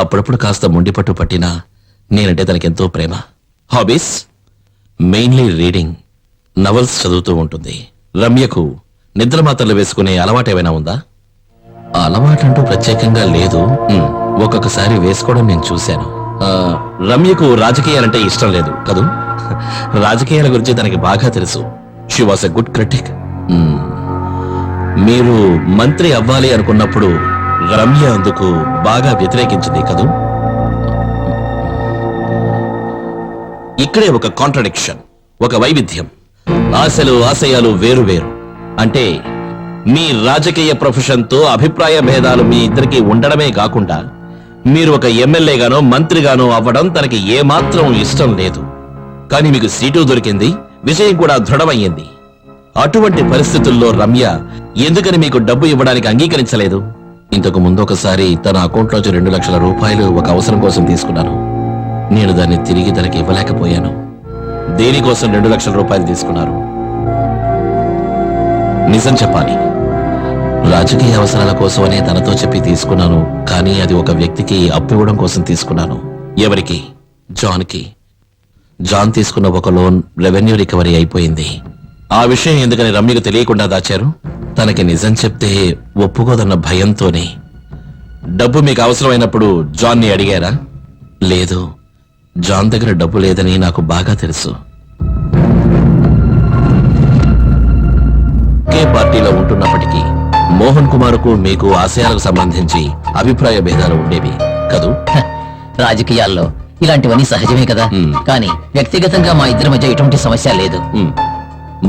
అప్పుడప్పుడు కాస్త మొండిపట్టు పట్టినా నేనంటే తనకెంతో ప్రేమ. హాబీస్ మెయిన్లీ రీడింగ్, నవల్స్ చదువుతూ ఉంటుంది. రమ్యకు నిద్ర మాత్రలు వేసుకునే అలవాటు ఏమైనా ఉందా? అలవాటంటూ ప్రత్యేకంగా లేదు. ఒక్కొక్కసారి వేసుకోవడం నేను చూశాను. రమ్యకు రాజకీయాలంటే ఇష్టం లేదు కదూ? రాజకీయాల గురించి తనకి బాగా తెలుసు. She was a good critic. మీరు మంత్రి అవ్వాలి అనుకున్నప్పుడు రమ్య అందుకు బాగా వ్యతిరేకించింది కదూ? ఇక్కడే ఒక కాంట్రడిక్షన్, ఒక వైవిధ్యం. ఆశలు ఆశయాలు వేరు వేరు. అంటే మీ రాజకీయ ప్రొఫెషన్తో అభిప్రాయ భేదాలు మీ ఇద్దరికి ఉండడమే కాకుండా మీరు ఒక ఎమ్మెల్యేగానో మంత్రిగానో అవ్వడం తనకి ఏమాత్రం ఇష్టం లేదు. కానీ మీకు సీటు దొరికింది, విజయం కూడా దృఢమయ్యింది. అటువంటి పరిస్థితుల్లో రమ్య ఎందుకని మీకు డబ్బు ఇవ్వడానికి అంగీకరించలేదు? ఇంతకు ముందు ఒకసారి తన అకౌంట్లోంచి 2 లక్షల రూపాయలు ఒక అవసరం కోసం తీసుకున్నాను. నేను దాన్ని తిరిగి తనకి ఇవ్వలేకపోయాను. దేనికోసం 2 లక్షల రూపాయలు తీసుకున్నారు? నిజం చెప్పాలి, రాజకీయ అవసరాల కోసమనే తనతో చెప్పి తీసుకున్నాను. కానీ అది ఒక వ్యక్తికి అప్పు ఇవ్వడం కోసం తీసుకున్నాను. ఎవరికి? జాన్కి. జాన్ తీసుకున్న ఒక లోన్ రెవెన్యూ రికవరీ అయిపోయింది. ఆ విషయం ఎందుకని రమ్యకు తెలియకుండా దాచారు? తనకి నిజం చెప్తే ఒప్పుకోదన్న భయంతోనే. డబ్బు మీకు అవసరమైనప్పుడు జాన్ని అడిగారా? లేదు, జాన్ దగ్గర డబ్బు లేదని నాకు బాగా తెలుసు. ఒకే పార్టీలో ఉంటున్నప్పటికీ మోహన్ కుమార్కు మీకు ఆశయాలకు సంబంధించి అభిప్రాయ భేదాలు ఉండేవి కదూ? రాజకీయాల్లో ఇలాంటివన్నీ సహజమే కదా. కానీ వ్యక్తిగతంగా మా ఇద్దరి మధ్య ఎటువంటి సమస్య లేదు.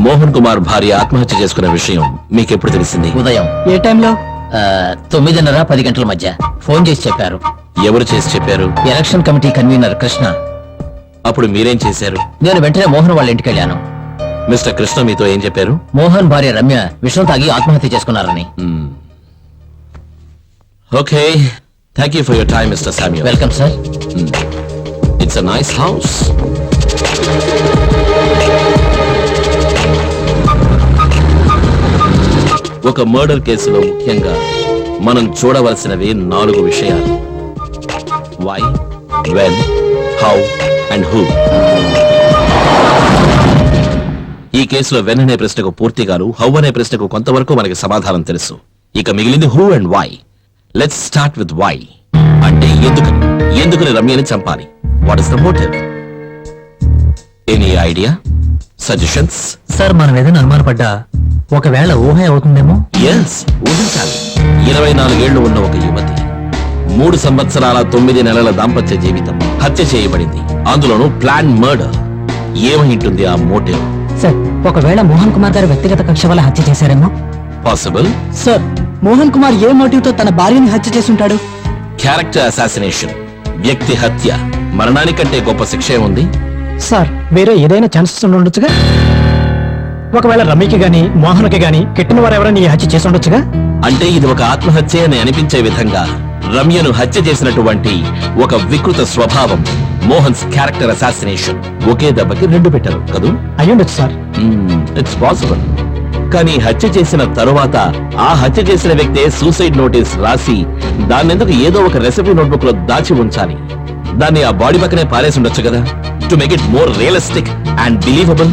మోహన్ కుమార్ భార్య ఆత్మహత్య చేసుకున్న విషయం మీకెప్పుడు తెలిసింది? ఉదయం ఏ టైంలో? 9:30, 10 గంటల మధ్య ఫోన్ చేసి చెప్పారు. ఎవరు చేసి చెప్పారు? Election committee convener Krishna. అప్పుడు మీరేం చేశారు? నేను వెంటనే మోహన్ వాళ్ళ ఇంటికి వెళ్ళాను. మిస్టర్ కృష్ణ మీతో ఏం చెప్పారు? మోహన్ భార్య రమ్య విషం తాగి ఆత్మహత్య చేసుకున్నారని. Okay, thank you for your time mister Samuel. Welcome sir. It's a nice house. ఒక మర్డర్ కేసులో ముఖ్యంగా మనం చూడవలసినవి 4 విషయాలు: why, when, how and who. ఈ కేసులో వెన్ అనే ప్రశ్నకు పూర్తిగాను, హౌ అనే ప్రశ్నకు కొంతవరకు మనకి సమాధానం తెలుసు. ఇక మిగిలింది who and why. Let's start with why. అంటే ఎందుకని రమ్యని చంపాలి? What is the motive? Any idea, suggestions? Sir, మనం ఏదైనా అనుమానపడ్డా ఒకవేళ ఊహ అవుతుందేమో. ఎస్, ఊహించాలి. 24 ఏళ్లు ఉన్న ఒక యువతి, 3 సంవత్సరాల 9 నెలల దాంపత్య జీవితం హత్య చేయబడింది. అందులోనూ ప్లాన్ మర్డర్. ఏమైంటుంది ఆ మోటివ్? సార్, ఒకవేళ మోహన్ కుమార్ గారు వ్యక్తిగత కక్ష వల్ల హత్య చేశారేమో. పాసిబుల్. సార్, మోహన్ కుమార్ ఏ మోటివ్ తో తన భార్యని హత్య చేసి ఉంటాడు? క్యారెక్టర్ అసాసినేషన్, వ్యక్తి హత్య. మరణానికంటే గొప్ప శిక్ష ఉంది? సార్, వేరే ఏదైనా ఛాన్సెస్ ఉండొచ్చుగా. ఒకవేళ రమ్యకి గాని మోహన్కి గాని కెట్టిన వారు ఎవరైనా ఈ హత్య చేసి ఉండొచ్చుగా. అంటే ఇది ఒక ఆత్మహత్య అని అనిపించే విధంగా రమ్యను హత్య చేసినటువంటి ఒక వికృత స్వభావం, మోహన్స్ క్యారెక్టర్ అసాసినేషన్. ఒకే దెబ్బకి 2 పెట్టారు కదూ? అయ్యుండొచ్చు సార్. It's possible. కానీ హత్య చేసిన తరువాత ఆ హత్య చేసిన వ్యక్తే సూసైడ్ నోటీస్ రాసి దాన్నెందుకు ఏదో ఒక రెసిపీ నోట్బుక్ లో దాచి ఉంచాలి? దాన్ని ఆ బాడీ పక్కనే పారేసి ఉండొచ్చు కదా, to make it more realistic and believable.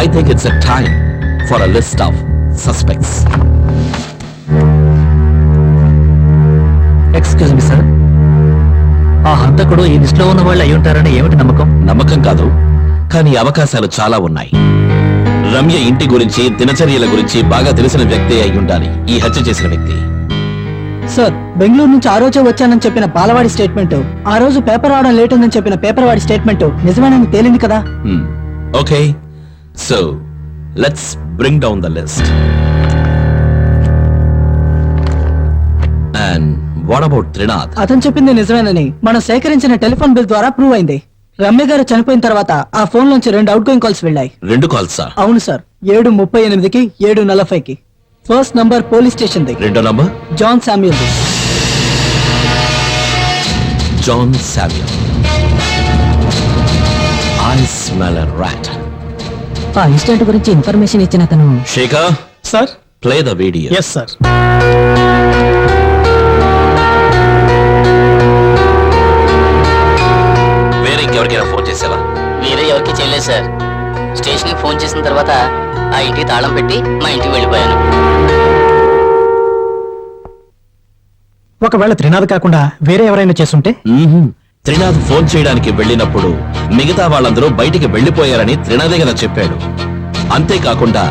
I think it's a time for a list of suspects. Excuse me sir, ఆ హంతకుడు ఈ లిస్ట్ లో ఉన్న వాళ్ళు అయి ఉంటారని ఏమిటి నమ్మకం? నమ్మకం కాదు, కానీ అవకాశాలు చాలా ఉన్నాయి. రమ్య ఇంటి గురించి, దినచర్యల గురించి బాగా తెలిసిన వ్యక్తి అయి ఉండాలి ఈ హత్య చేసిన వ్యక్తి. సార్, బెంగళూరు నుంచి ఆ రోజే వచ్చానని చెప్పిన బాలవాడి స్టేట్మెంట్, ఆ రోజు పేపర్ రావడం లేట్ ఉందని చెప్పిన పేపర్ వాడి స్టేట్మెంట్ నిజమేనని తేలింది కదా. Okay, so let's bring down the list. And what about Trinath? అతను చెప్పింది నిజమేనని మనం సేకరించిన టెలిఫోన్ బిల్ ద్వారా ప్రూవ్ అయింది. రమ్య గారు చనిపోయిన తర్వాత ఆ ఫోన్ నుంచి 2 అవుట్ గోయింగ్ కాల్స్ వెళ్ళాయి. 2 కాల్సా? అవును సార్, 7:38కి 7:40కి. ఫస్ట్ నంబర్ పోలీస్ స్టేషన్ ది, రెండో number John Samuel. John Samuel. I smell a rat. ఆ ఇన్సిడెంట్ గురించి ఇన్ఫర్మేషన్ ఇచ్చిన అతను. Shekhar sir, play the video. Yes sir. వేరే ఇంకెవరికైనా ఫోన్ చేసావా? వేరే ఎవరికి చేయలేదు సార్. స్టేషన్ కి ఫోన్ చేసిన తర్వాత ఆ ఇంటికి తాళం పెట్టి మా ఇంటికి వెళ్ళిపోయాను. ఒకవేళ త్రినాథ్ కాకుండా వేరే ఎవరైనా చేస్తుంటే? త్రినాథ్ ఫోన్ చేయడానికి వెళ్ళినప్పుడు మిగతా వాళ్ళందరూ బయటికి వెళ్లిపోయారని త్రినాథే కదా చెప్పాడు. అంతేకాకుండా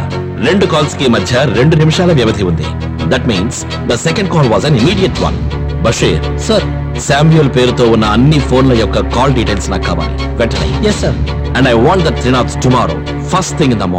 2 కాల్స్ కి మధ్య 2 నిమిషాల వ్యవధి ఉంది. That means the second call was an immediate one. Basheer, sir. Samuel పేరుతో ఉన్న అన్ని ఫోన్ల యొక్క కాల్ డీటెయిల్స్ నాకు కావాలి వెంటనే. Yes sir. And I want that Trinath tomorrow first thing in the morning.